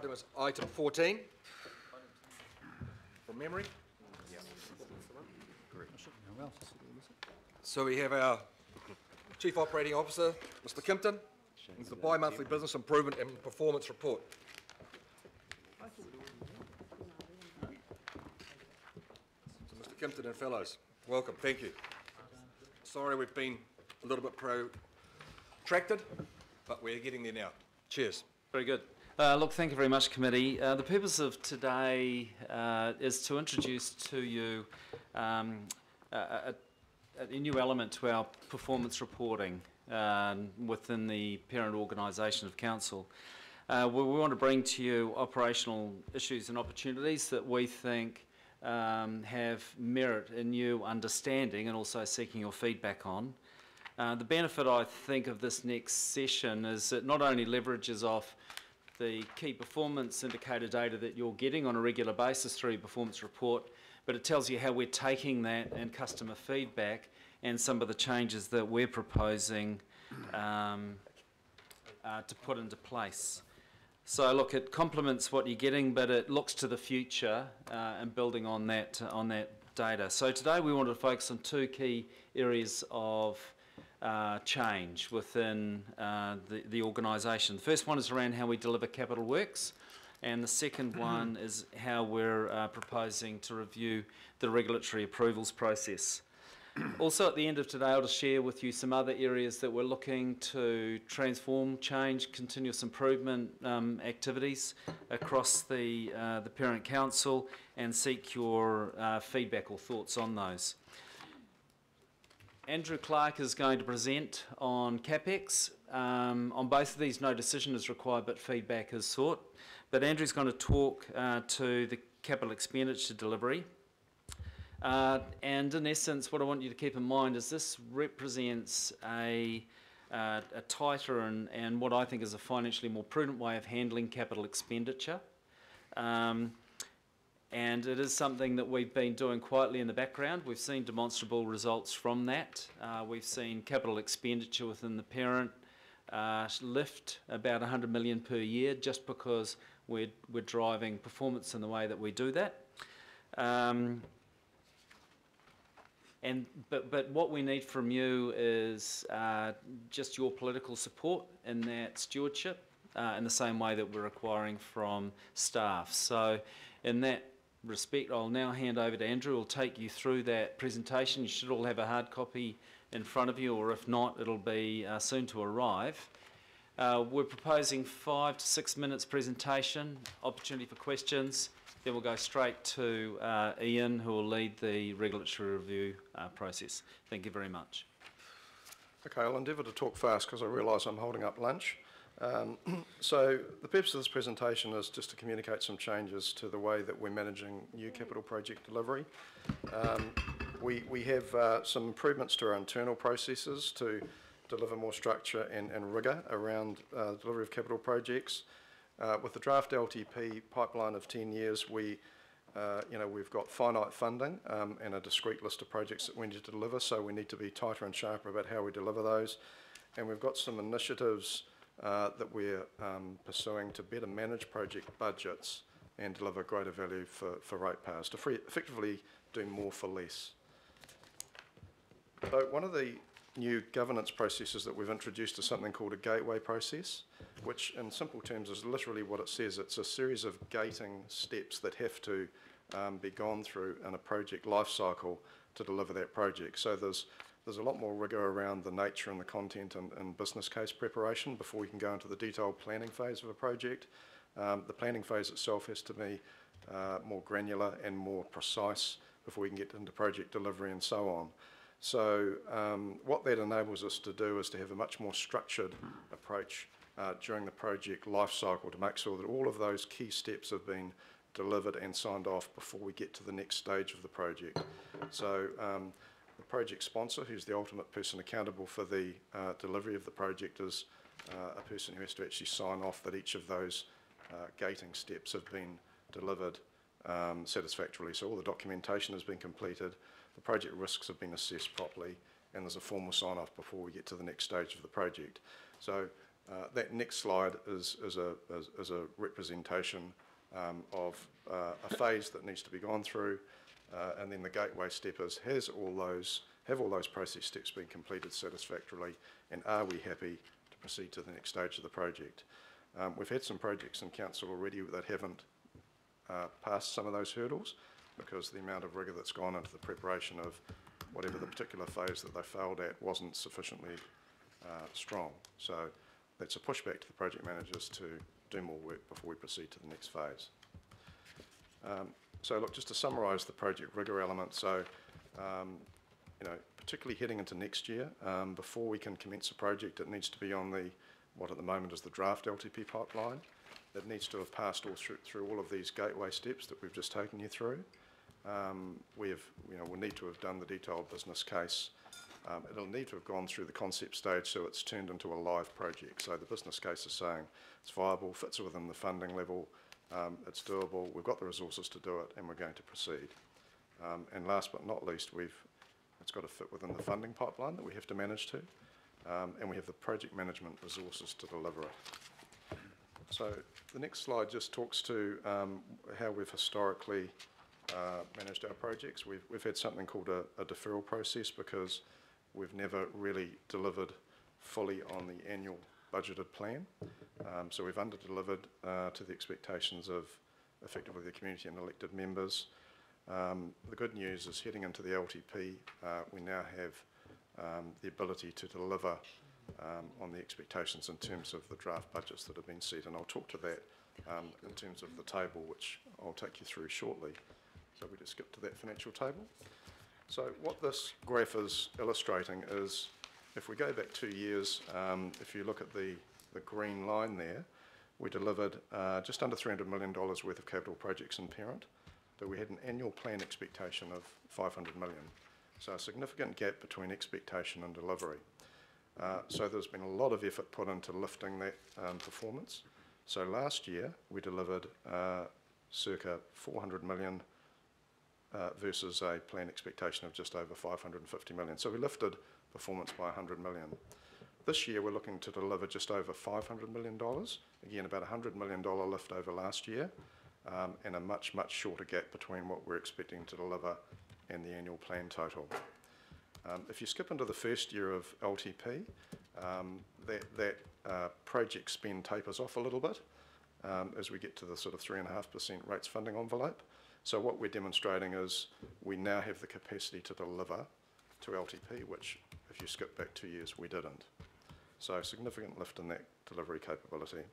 item is item 14. From memory? Yeah. So we have our Chief Operating Officer, Mr. Kimpton, and the bi-monthly Business Improvement and Performance Report. So Mr. Kimpton and fellows, welcome, thank you. Sorry we've been a little bit protracted, but we're getting there now. Cheers. Very good. Look, thank you very much, committee. The purpose of today is to introduce to you a new element to our performance reporting within the parent organisation of council. We want to bring to you operational issues and opportunities that we think have merit in you understanding and also seeking your feedback on. The benefit, I think, of this next session is it not only leverages off the key performance indicator data that you're getting on a regular basis through your performance report, but it tells you how we're taking that and customer feedback and some of the changes that we're proposing to put into place. So look, it complements what you're getting, but it looks to the future and building on that data. So today we wanted to focus on two key areas of change within the organisation. The first one is around how we deliver capital works, and the second one is how we're proposing to review the regulatory approvals process. Also at the end of today I'll just share with you some other areas that we're looking to transform, change, continuous improvement activities across the parent council and seek your feedback or thoughts on those. Andrew Clark is going to present on CapEx. On both of these, no decision is required, but feedback is sought. But Andrew's going to talk to the capital expenditure delivery. And in essence, what I want you to keep in mind is this represents a tighter and what I think is a financially more prudent way of handling capital expenditure. And it is something that we've been doing quietly in the background. We've seen demonstrable results from that. We've seen capital expenditure within the parent lift about 100 million per year just because we're driving performance in the way that we do that. But what we need from you is just your political support in that stewardship in the same way that we're requiring from staff. So in that respect, I'll now hand over to Andrew. He'll take you through that presentation. You should all have a hard copy in front of you, or if not, it'll be soon to arrive. We're proposing 5 to 6 minutes presentation, opportunity for questions. Then we'll go straight to Ian, who will lead the regulatory review process. Thank you very much. Okay, I'll endeavour to talk fast because I realise I'm holding up lunch. So the purpose of this presentation is just to communicate some changes to the way that we're managing new capital project delivery. We have some improvements to our internal processes to deliver more structure and rigour around the delivery of capital projects. With the draft LTP pipeline of 10 years, we've got finite funding and a discrete list of projects that we need to deliver, so we need to be tighter and sharper about how we deliver those. And we've got some initiatives that we're pursuing to better manage project budgets and deliver greater value for ratepayers, to effectively do more for less. So one of the new governance processes that we've introduced is something called a gateway process, which in simple terms is literally what it says. It's a series of gating steps that have to be gone through in a project life cycle to deliver that project. So there's a lot more rigour around the nature and the content and business case preparation before we can go into the detailed planning phase of a project. The planning phase itself has to be more granular and more precise before we can get into project delivery and so on. So what that enables us to do is to have a much more structured approach during the project life cycle to make sure that all of those key steps have been delivered and signed off before we get to the next stage of the project. So the project sponsor, who's the ultimate person accountable for the delivery of the project, is a person who has to actually sign off that each of those gating steps have been delivered satisfactorily. So all the documentation has been completed, the project risks have been assessed properly, and there's a formal sign-off before we get to the next stage of the project. So That next slide is a representation of a phase that needs to be gone through, and then the gateway step is, have all those process steps been completed satisfactorily, and are we happy to proceed to the next stage of the project? We've had some projects in council already that haven't passed some of those hurdles because the amount of rigour that's gone into the preparation of whatever the particular phase that they failed at wasn't sufficiently strong. So that's a pushback to the project managers to do more work before we proceed to the next phase. So look, just to summarise the project rigour element, so particularly heading into next year, before we can commence a project, it needs to be on what at the moment is the draft LTP pipeline. It needs to have passed through all of these gateway steps that we've just taken you through. We'll need to have done the detailed business case. It'll need to have gone through the concept stage, so it's turned into a live project. So the business case is saying it's viable, fits within the funding level, it's doable, we've got the resources to do it, and we're going to proceed. And last but not least, it's got to fit within the funding pipeline that we have to manage to, and we have the project management resources to deliver it. So the next slide just talks to how we've historically managed our projects. We've had something called a deferral process because we've never really delivered fully on the annual budgeted plan. So we've under-delivered to the expectations of effectively the community and elected members. The good news is heading into the LTP, we now have the ability to deliver on the expectations in terms of the draft budgets that have been set, and I'll talk to that in terms of the table, which I'll take you through shortly. So we just skip to that financial table. So what this graph is illustrating is, if we go back 2 years, if you look at the green line there, we delivered just under $300 million worth of capital projects in parent, but we had an annual plan expectation of $500 million. So a significant gap between expectation and delivery. So there's been a lot of effort put into lifting that performance. So last year we delivered circa $400 million versus a plan expectation of just over $550 million. So we lifted performance by $100 million. This year we're looking to deliver just over $500 million, again about a $100 million lift over last year, and a much, much shorter gap between what we're expecting to deliver and the annual plan total. If you skip into the first year of LTP, that project spend tapers off a little bit as we get to the sort of 3.5% rates funding envelope. So what we're demonstrating is we now have the capacity to deliver to LTP, which if you skip back 2 years, we didn't. So significant lift in that delivery capability.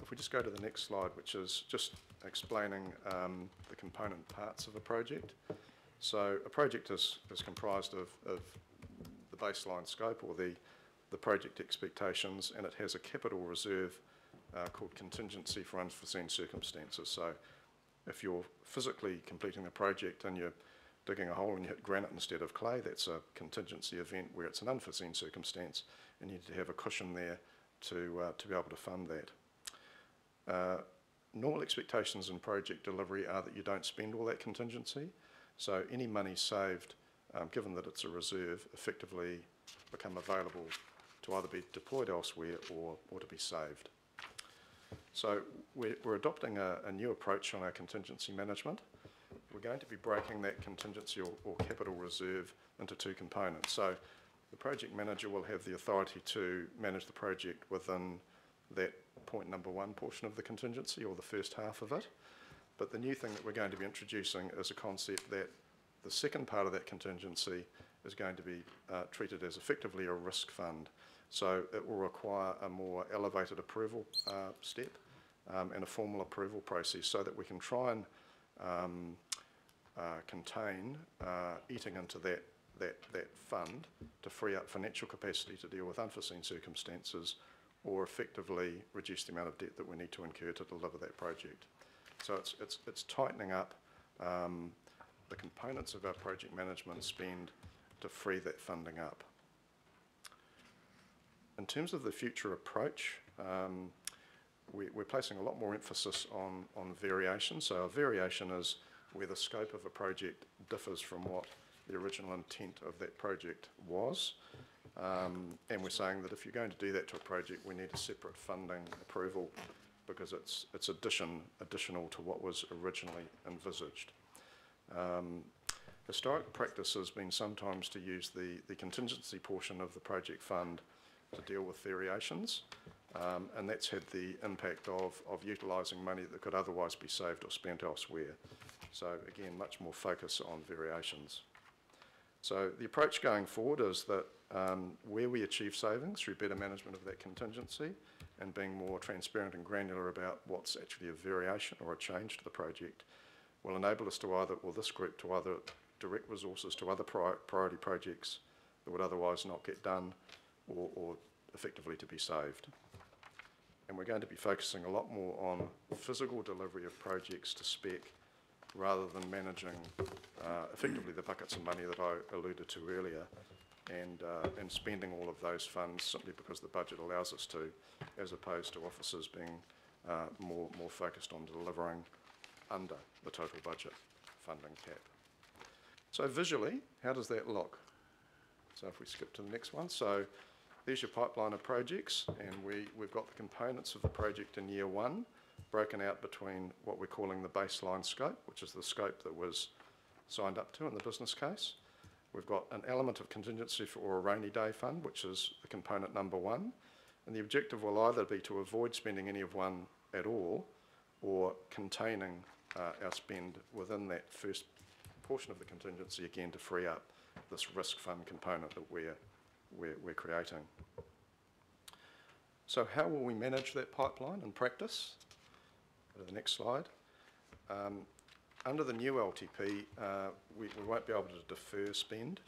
If we just go to the next slide, which is just explaining the component parts of a project. So a project is comprised of the baseline scope, or the project expectations, and it has a capital reserve called contingency for unforeseen circumstances. So if you're physically completing a project and you're digging a hole and you hit granite instead of clay, that's a contingency event where it's an unforeseen circumstance, and you need to have a cushion there to be able to fund that. Normal expectations in project delivery are that you don't spend all that contingency. So any money saved, given that it's a reserve, effectively become available to either be deployed elsewhere or to be saved. So we're adopting a new approach on our contingency management. We're going to be breaking that contingency or capital reserve into two components. So the project manager will have the authority to manage the project within that point number one portion of the contingency, or the first half of it. But the new thing that we're going to be introducing is a concept that the second part of that contingency is going to be treated as effectively a risk fund. So it will require a more elevated approval step and a formal approval process, so that we can try and contain eating into that fund to free up financial capacity to deal with unforeseen circumstances, or effectively reduce the amount of debt that we need to incur to deliver that project. So it's tightening up the components of our project management spend to free that funding up. In terms of the future approach, we're placing a lot more emphasis on variation. So a variation is where the scope of a project differs from what the original intent of that project was. And we're saying that if you're going to do that to a project, we need a separate funding approval because it's additional to what was originally envisaged. Historic practice has been sometimes to use the contingency portion of the project fund to deal with variations, and that's had the impact of utilising money that could otherwise be saved or spent elsewhere. So again, much more focus on variations. So the approach going forward is that where we achieve savings through better management of that contingency and being more transparent and granular about what's actually a variation or a change to the project will enable us to either, or this group, to either direct resources to other priority projects that would otherwise not get done or effectively to be saved. And we're going to be focusing a lot more on physical delivery of projects to spec rather than managing effectively the buckets of money that I alluded to earlier and spending all of those funds simply because the budget allows us to, as opposed to officers being more focused on delivering under the total budget funding cap. So visually, how does that look? So if we skip to the next one. So there's your pipeline of projects, and we've got the components of the project in year one broken out between what we're calling the baseline scope, which is the scope that was signed up to in the business case. We've got an element of contingency for a rainy day fund, which is the component number one. And the objective will either be to avoid spending any of one at all or containing our spend within that first portion of the contingency, again, to free up this risk fund component that we're creating. So how will we manage that pipeline in practice? Go to the next slide. Under the new LTP, we won't be able to defer spend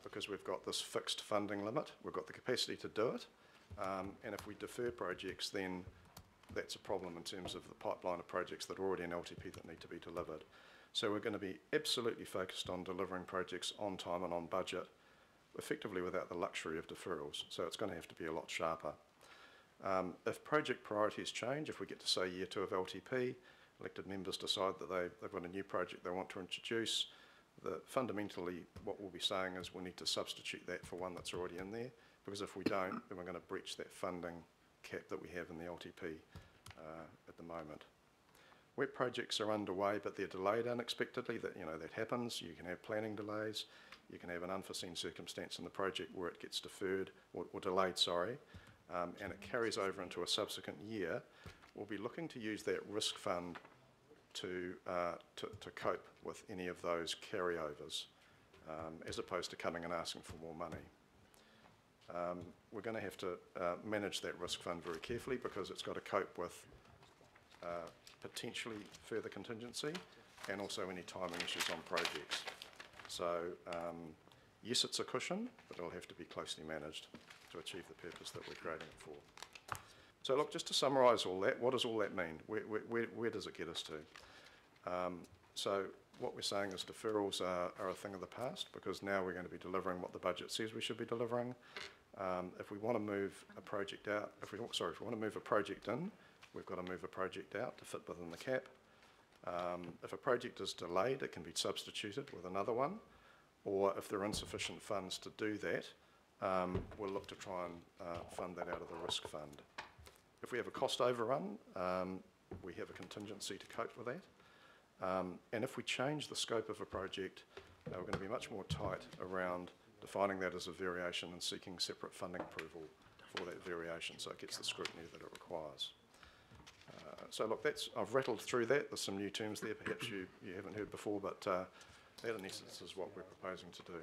because we've got this fixed funding limit. We've got the capacity to do it. And if we defer projects, then that's a problem in terms of the pipeline of projects that are already in LTP that need to be delivered. So we're going to be absolutely focused on delivering projects on time and on budget, effectively without the luxury of deferrals. So it's going to have to be a lot sharper. If project priorities change, if we get to say year 2 of LTP, elected members decide that they've got a new project they want to introduce, fundamentally what we'll be saying is we'll need to substitute that for one that's already in there, because if we don't, then we're going to breach that funding cap that we have in the LTP at the moment. Where projects are underway but they're delayed unexpectedly, that happens. You can have planning delays, you can have an unforeseen circumstance in the project where it gets deferred or delayed, sorry, and it carries over into a subsequent year. We'll be looking to use that risk fund to cope with any of those carryovers, as opposed to coming and asking for more money. We're going to have to manage that risk fund very carefully because it's got to cope with potentially further contingency and also any timing issues on projects. So yes, it's a cushion, but it'll have to be closely managed to achieve the purpose that we're creating it for. So look, just to summarise all that, what does all that mean? Where does it get us to? So what we're saying is deferrals are a thing of the past because now we're going to be delivering what the budget says we should be delivering. If we want to move a project out, if we want to move a project in, we've got to move a project out to fit within the cap. If a project is delayed, it can be substituted with another one, or if there are insufficient funds to do that, we'll look to try and fund that out of the risk fund. If we have a cost overrun, we have a contingency to cope with that. And if we change the scope of a project, we're going to be much more tight around defining that as a variation and seeking separate funding approval for that variation so it gets the scrutiny that it requires. So look, I've rattled through that. There's some new terms there perhaps you haven't heard before, but that in essence is what we're proposing to do.